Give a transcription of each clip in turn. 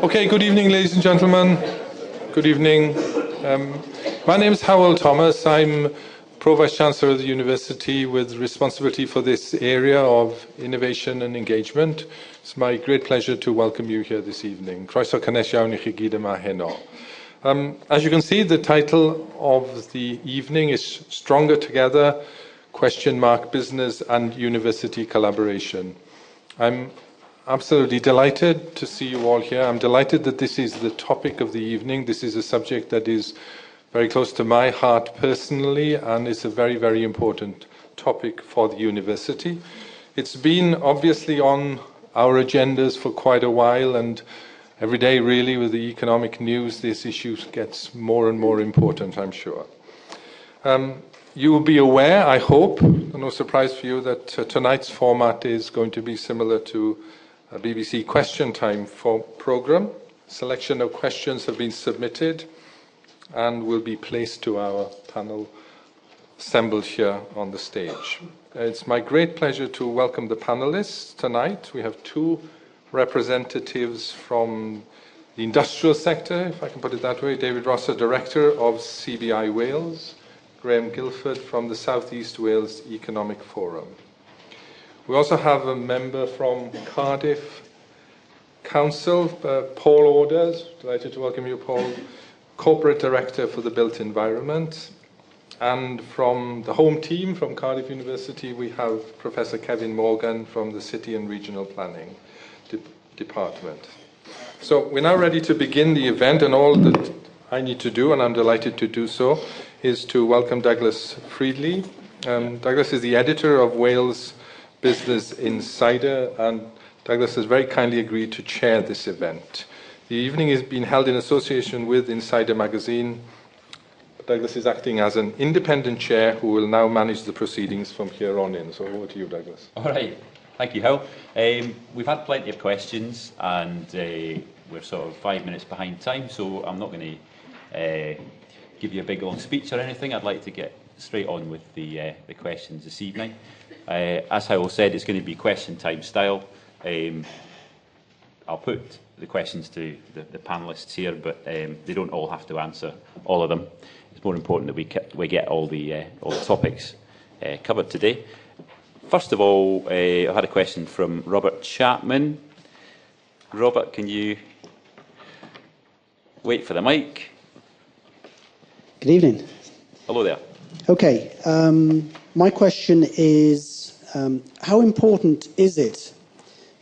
Okay, good evening, ladies and gentlemen. Good evening. My name is Howell Thomas. I'm Pro-Vice-Chancellor of the University with responsibility for this area of innovation and engagement. It's my great pleasure to welcome you here this evening. Croeso cynnes iawn I chi gyd yma heno. As you can see, the title of the evening is Stronger Together, ? Business and University Collaboration. I'm absolutely delighted to see you all here. I'm delighted that this is the topic of the evening. This is a subject that is very close to my heart personally, and it's a very, very important topic for the university. It's been obviously on our agendas for quite a while, and every day really with the economic news, this issue gets more and more important, I'm sure. You will be aware, I hope, no surprise for you, that tonight's format is going to be similar to a BBC Question Time programme. Selection of questions have been submitted and will be placed to our panel assembled here on the stage. It's my great pleasure to welcome the panelists tonight. We have two representatives from the industrial sector, if I can put it that way. David Rosser, Director of CBI Wales. Graham Guilford from the South East Wales Economic Forum. We also have a member from Cardiff Council, Paul Orders. Delighted to welcome you, Paul. Corporate Director for the Built Environment. And from the home team from Cardiff University, we have Professor Kevin Morgan from the City and Regional Planning Department. So we're now ready to begin the event, and all that I need to do, and I'm delighted to do so, is to welcome Douglas Friedley. Douglas is the editor of Wales Business Insider, and Douglas has very kindly agreed to chair this event. The evening is being held in association with Insider magazine. Douglas is acting as an independent chair who will now manage the proceedings from here on in. So over to you, Douglas. All right. Thank you, Hal. We've had plenty of questions, and we're sort of 5 minutes behind time, so I'm not going to give you a big long speech or anything. I'd like to get straight on with the questions this evening. As Howell said, it's going to be question time style. I'll put the questions to the panellists here, but they don't all have to answer all of them. It's more important that we get all the topics covered today. First of all, I had a question from Robert Chapman. Robert, can you wait for the mic? Good evening. Hello there. Okay, my question is, how important is it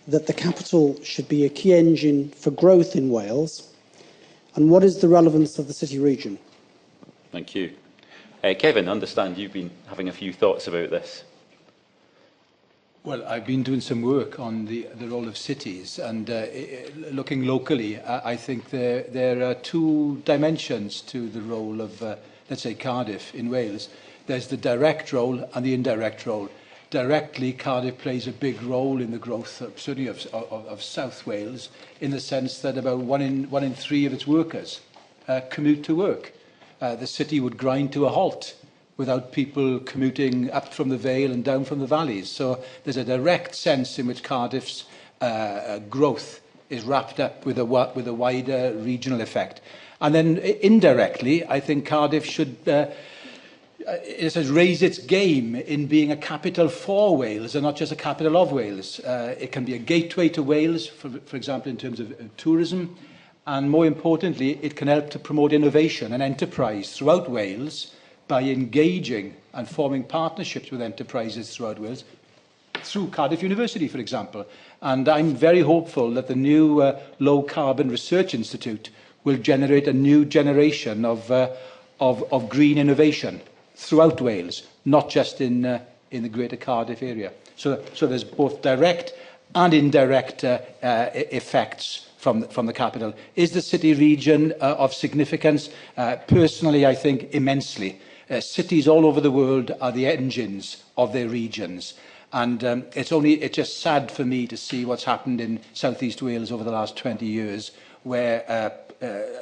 that the capital should be a key engine for growth in Wales, and what is the relevance of the city region? Thank you. Kevin, I understand you've been having a few thoughts about this. Well, I've been doing some work on the role of cities, and looking locally, I think there are two dimensions to the role of, let's say, Cardiff in Wales. There's the direct role and the indirect role. Directly, Cardiff plays a big role in the growth, certainly of South Wales, in the sense that about one in three of its workers commute to work. The city would grind to a halt without people commuting up from the Vale and down from the valleys. So there's a direct sense in which Cardiff's growth is wrapped up with a wider regional effect. And then indirectly, I think Cardiff should raise its game in being a capital for Wales and not just a capital of Wales. It can be a gateway to Wales, for example, in terms of tourism. And more importantly, it can help to promote innovation and enterprise throughout Wales by engaging and forming partnerships with enterprises throughout Wales, through Cardiff University, for example. And I'm very hopeful that the new Low Carbon Research Institute will generate a new generation of green innovation throughout Wales, not just in the greater Cardiff area. So there's both direct and indirect effects from the capital. Is the city region of significance? Personally, I think immensely. Cities all over the world are the engines of their regions. And it's just sad for me to see what's happened in South East Wales over the last 20 years, where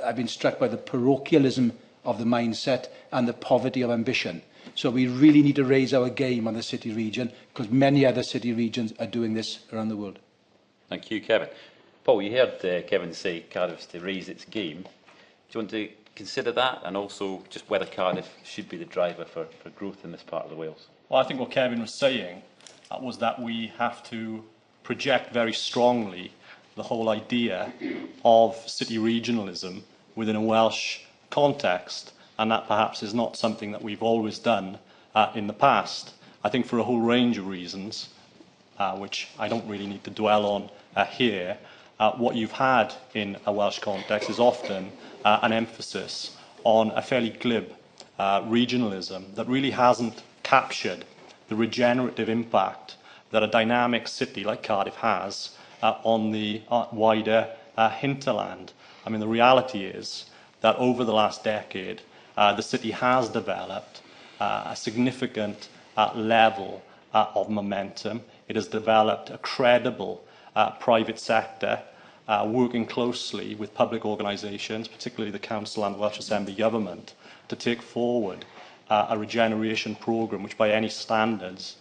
I've been struck by the parochialism of the mindset and the poverty of ambition. So we really need to raise our game on the city region, because many other city regions are doing this around the world. Thank you, Kevin. Paul, you heard Kevin say Cardiff's to raise its game. Do you want to consider that, and also just whether Cardiff should be the driver for growth in this part of the Wales? Well, I think what Kevin was saying was that we have to project very strongly the whole idea of city regionalism within a Welsh context, and that perhaps is not something that we've always done in the past. I think for a whole range of reasons, which I don't really need to dwell on here, what you've had in a Welsh context is often an emphasis on a fairly glib regionalism that really hasn't captured the regenerative impact that a dynamic city like Cardiff has on the wider hinterland. I mean, the reality is that over the last decade, the city has developed a significant level of momentum. It has developed a credible private sector working closely with public organisations, particularly the Council and the Welsh Assembly Government, to take forward a regeneration programme which by any standards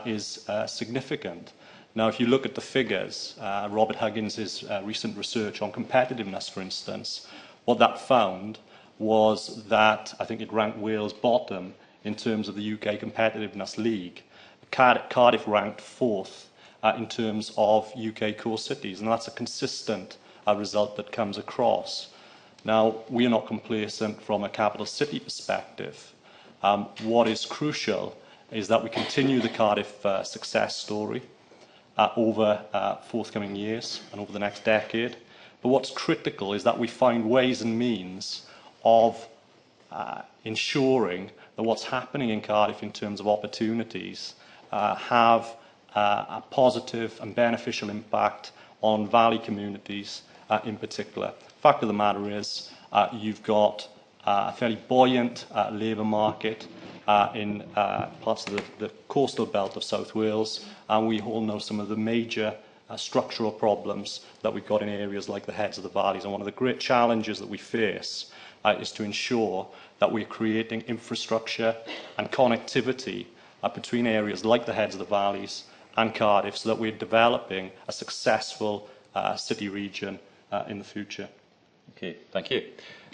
is significant. Now, if you look at the figures, Robert Huggins' recent research on competitiveness, for instance, what that found was that I think it ranked Wales bottom in terms of the UK Competitiveness League. Cardiff ranked fourth in terms of UK core cities, and that's a consistent result that comes across. Now, we are not complacent from a capital city perspective. What is crucial is that we continue the Cardiff success story over forthcoming years and over the next decade. But what's critical is that we find ways and means of ensuring that what's happening in Cardiff in terms of opportunities have a positive and beneficial impact on valley communities in particular. The fact of the matter is you've got a fairly buoyant labour market in parts of the coastal belt of South Wales, and we all know some of the major structural problems that we've got in areas like the heads of the valleys. And one of the great challenges that we face is to ensure that we're creating infrastructure and connectivity between areas like the heads of the valleys and Cardiff, so that we're developing a successful city region in the future. Okay, thank you.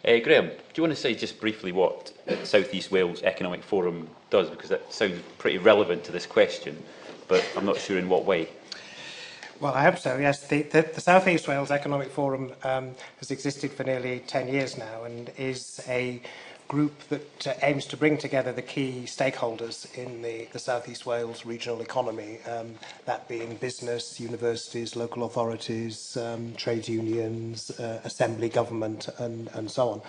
Graham, do you want to say just briefly what the South East Wales Economic Forum does? Because that sounds pretty relevant to this question, but I'm not sure in what way. Well, I hope so, yes. The South East Wales Economic Forum has existed for nearly 10 years now and is a group that aims to bring together the key stakeholders in the South East Wales regional economy, that being business, universities, local authorities, trade unions, assembly government, and so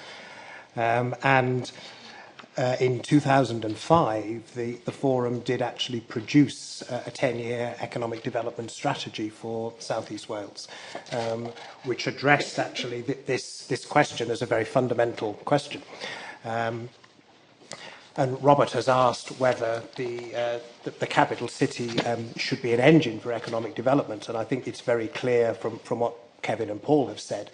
on. In 2005, the forum did actually produce a 10-year economic development strategy for South East Wales, which addressed actually this question as a very fundamental question. And Robert has asked whether the capital city should be an engine for economic development, and I think it's very clear from what Kevin and Paul have said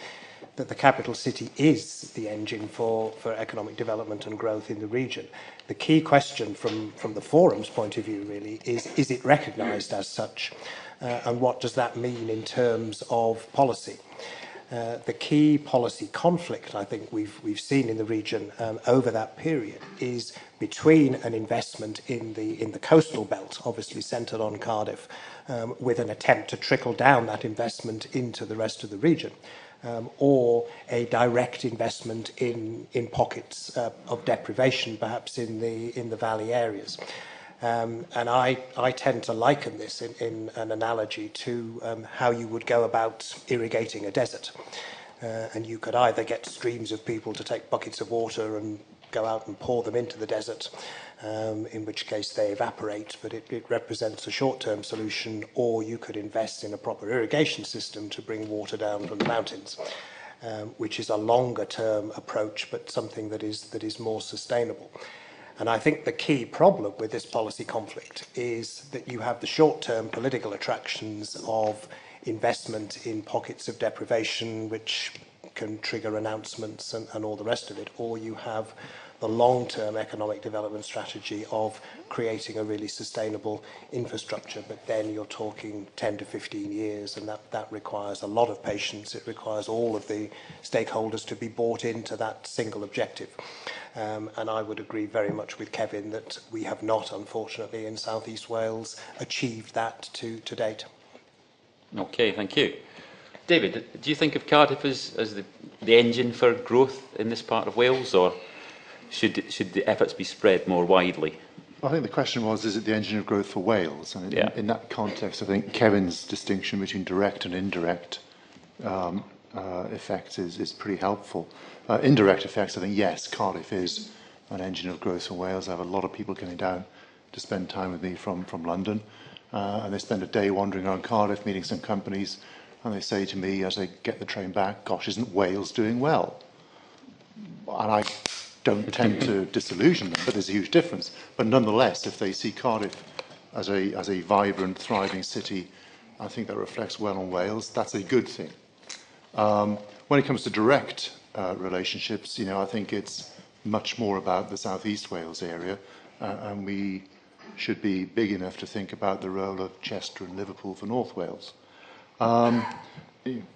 that the capital city is the engine for economic development and growth in the region. The key question from the forum's point of view really is it recognised as such, and what does that mean in terms of policy? The key policy conflict I think we've seen in the region over that period is between an investment in the coastal belt, obviously centred on Cardiff, with an attempt to trickle down that investment into the rest of the region, or a direct investment in pockets of deprivation, perhaps in the valley areas. And I tend to liken this in an analogy to how you would go about irrigating a desert. And you could either get streams of people to take buckets of water and go out and pour them into the desert, in which case they evaporate, but it represents a short-term solution, or you could invest in a proper irrigation system to bring water down from the mountains, which is a longer-term approach, but something that is more sustainable. And I think the key problem with this policy conflict is that you have the short-term political attractions of investment in pockets of deprivation, which can trigger announcements and all the rest of it, or you have the long-term economic development strategy of creating a really sustainable infrastructure. But then you're talking 10 to 15 years, and that requires a lot of patience. It requires all of the stakeholders to be bought into that single objective. And I would agree very much with Kevin that we have not, unfortunately, in South East Wales, achieved that to date. Okay, thank you. David, do you think of Cardiff as the engine for growth in this part of Wales, or should the efforts be spread more widely? I think the question was, is it the engine of growth for Wales? And in that context, I think Kevin's distinction between direct and indirect effects is pretty helpful. Indirect effects, I think, yes, Cardiff is an engine of growth for Wales. I have a lot of people coming down to spend time with me from London, and they spend a day wandering around Cardiff, meeting some companies, and they say to me as they get the train back, gosh, isn't Wales doing well? And I don't tend to disillusion them, but there's a huge difference. But nonetheless, if they see Cardiff as a vibrant, thriving city, I think that reflects well on Wales. That's a good thing. When it comes to direct relationships, I think it's much more about the South East Wales area, and we should be big enough to think about the role of Chester and Liverpool for North Wales.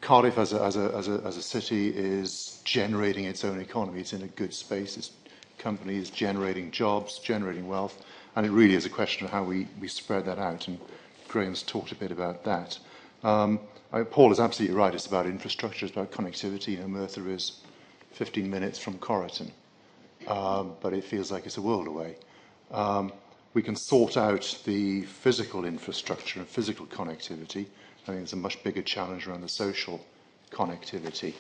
Cardiff as a city is generating its own economy. It's in a good space. It's companies generating jobs, generating wealth, and it really is a question of how we spread that out, and Graham's talked a bit about that. Paul is absolutely right. It's about infrastructure, it's about connectivity. Merthyr is 15 minutes from Corriton, but it feels like it's a world away. We can sort out the physical infrastructure and physical connectivity. I think there's a much bigger challenge around the social connectivity,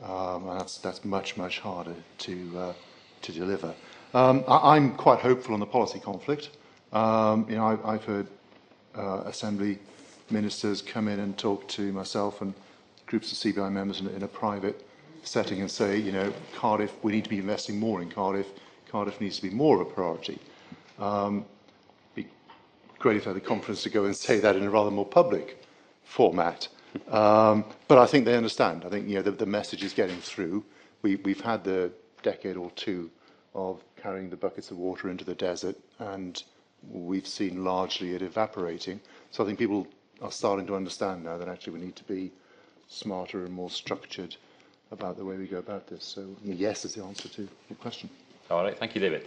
and that's much harder to deliver. I'm quite hopeful on the policy conflict. I've heard Assembly ministers come in and talk to myself and groups of CBI members in a private setting and say, Cardiff, we need to be investing more in Cardiff. Cardiff needs to be more of a priority. Be great if I had the confidence to go and say that in a rather more public format. But I think they understand. I think the message is getting through. We've had the decade or two of carrying the buckets of water into the desert, and we've seen largely it evaporating. So I think people are starting to understand now that actually we need to be smarter and more structured about the way we go about this. So yes is the answer to your question. All right, thank you, David.